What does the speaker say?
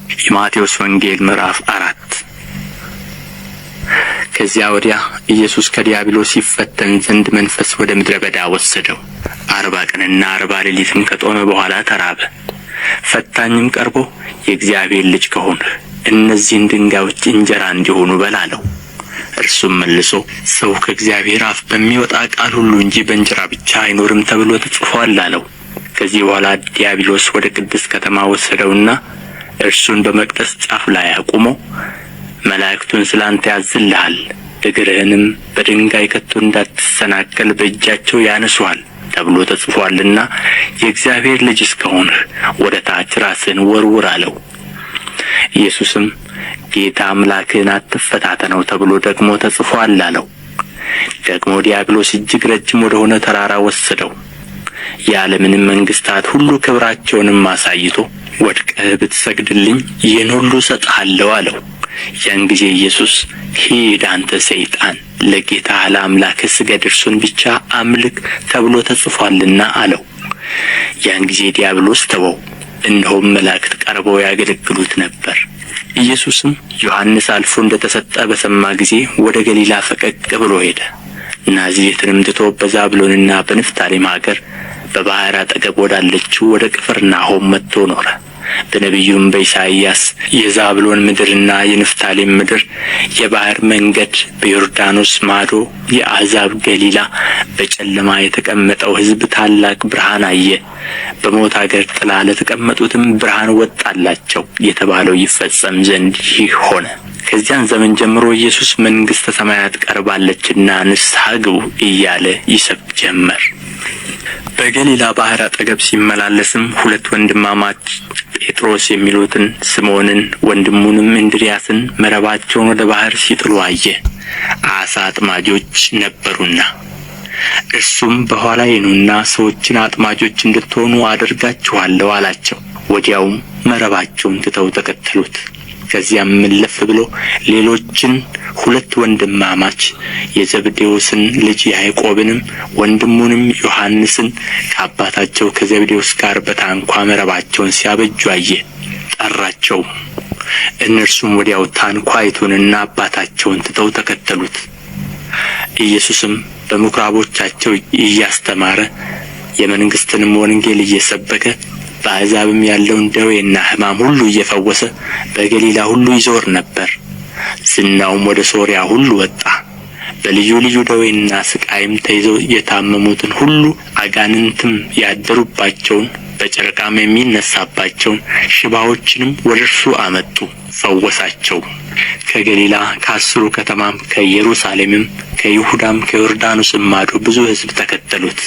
የማቴዎስ ወንጌል ምዕራፍ 4። ከዚያ ወዲያ ኢየሱስ ከዲያብሎስ ይፈተን ዘንድ መንፈስ ወደ ምድረ በዳ ወሰደው። 40 ቀንና 40 ሌሊትም ከጦመ በኋላ ተራበ። ፈታኝም ቀርቦ የእግዚአብሔር ልጅ ከሆንህ እነዚህን ድንጋዮች እንጀራ እንዲሆኑ በል አለው። እርሱም መልሶ ሰው ከእግዚአብሔር አፍ በሚወጣ ቃል ሁሉ እንጂ በእንጀራ ብቻ አይኖርም ተብሎ ተጽፎአል አለው። ከዚህ በኋላ ዲያብሎስ ወደ ቅድስት ከተማ ወሰደውና እርሱን በመቅደስ ጫፍ ላይ አቁሞ መላእክቱን ስላንተ ያዝልሃል፣ እግርህንም በድንጋይ ከቶ እንዳትሰናከል በእጃቸው ያነሱሃል ተብሎ ተጽፎአልና የእግዚአብሔር ልጅ እስከሆንህ ወደ ታች ራስህን ወርውር አለው። ኢየሱስም ጌታ አምላክህን አትፈታተነው ተብሎ ደግሞ ተጽፎአል አለው። ደግሞ ዲያብሎስ እጅግ ረጅም ወደ ሆነ ተራራ ወሰደው። የዓለምንም መንግሥታት ሁሉ ክብራቸውንም አሳይቶ ወድቀህ ብትሰግድልኝ ይህን ሁሉ እሰጥሃለሁ አለው። ያን ጊዜ ኢየሱስ ሂድ አንተ ሰይጣን፣ ለጌታህ ለአምላክህ ስገድ፣ እርሱን ብቻ አምልክ ተብሎ ተጽፎአልና አለው። ያን ጊዜ ዲያብሎስ ተወው፣ እነሆም መላእክት ቀርበው ያገለግሉት ነበር። ኢየሱስም ዮሐንስ አልፎ እንደ ተሰጠ በሰማ ጊዜ ወደ ገሊላ ፈቀቅ ብሎ ሄደ። ናዝሬትንም ትቶ በዛብሎንና በንፍታሌም አገር በባሕር አጠገብ ወዳለችው ወደ ቅፍርናሆም መጥቶ ኖረ። በነቢዩም በኢሳይያስ የዛብሎን ምድርና የንፍታሌም ምድር፣ የባሕር መንገድ፣ በዮርዳኖስ ማዶ የአሕዛብ ገሊላ፣ በጨለማ የተቀመጠው ሕዝብ ታላቅ ብርሃን አየ፣ በሞት አገር ጥላ ለተቀመጡትም ብርሃን ወጣላቸው የተባለው ይፈጸም ዘንድ ይህ ሆነ። ከዚያን ዘመን ጀምሮ ኢየሱስ መንግሥተ ሰማያት ቀርባለችና ንስሐ ግቡ እያለ ይሰብክ ጀመር። በገሊላ ባሕር አጠገብ ሲመላለስም 2 ወንድማማች ጴጥሮስ የሚሉትን ስምዖንን ወንድሙንም እንድርያስን መረባቸውን ወደ ባሕር ሲጥሉ አየ፣ ዓሣ አጥማጆች ነበሩና። እርሱም በኋላዬ ኑና ሰዎችን አጥማጆች እንድትሆኑ አደርጋችኋለሁ አላቸው። ወዲያውም መረባቸውን ትተው ተከተሉት። ከዚያም እልፍ ብሎ ሌሎችን 2 ወንድማማች የዘብዴዎስን ልጅ ያዕቆብንም ወንድሙንም ዮሐንስን ከአባታቸው ከዘብዴዎስ ጋር በታንኳ መረባቸውን ሲያበጁ አየ። ጠራቸውም። እነርሱም ወዲያው ታንኳይቱንና አባታቸውን ትተው ተከተሉት። ኢየሱስም በምኵራቦቻቸው እያስተማረ የመንግሥትንም ወንጌል እየሰበከ በአሕዛብም ያለውን ደዌና ሕማም ሁሉ እየፈወሰ በገሊላ ሁሉ ይዞር ነበር። ዝናውም ወደ ሶርያ ሁሉ ወጣ። በልዩ ልዩ ደዌና ሥቃይም ተይዘው የታመሙትን ሁሉ፣ አጋንንትም ያደሩባቸውን፣ በጨረቃም የሚነሣባቸውን ሽባዎችንም ወደ እርሱ አመጡ፣ ፈወሳቸው። ከገሊላ ከ10 ከተማም ከኢየሩሳሌምም ከይሁዳም ከዮርዳኖስም ማዶ ብዙ ሕዝብ ተከተሉት።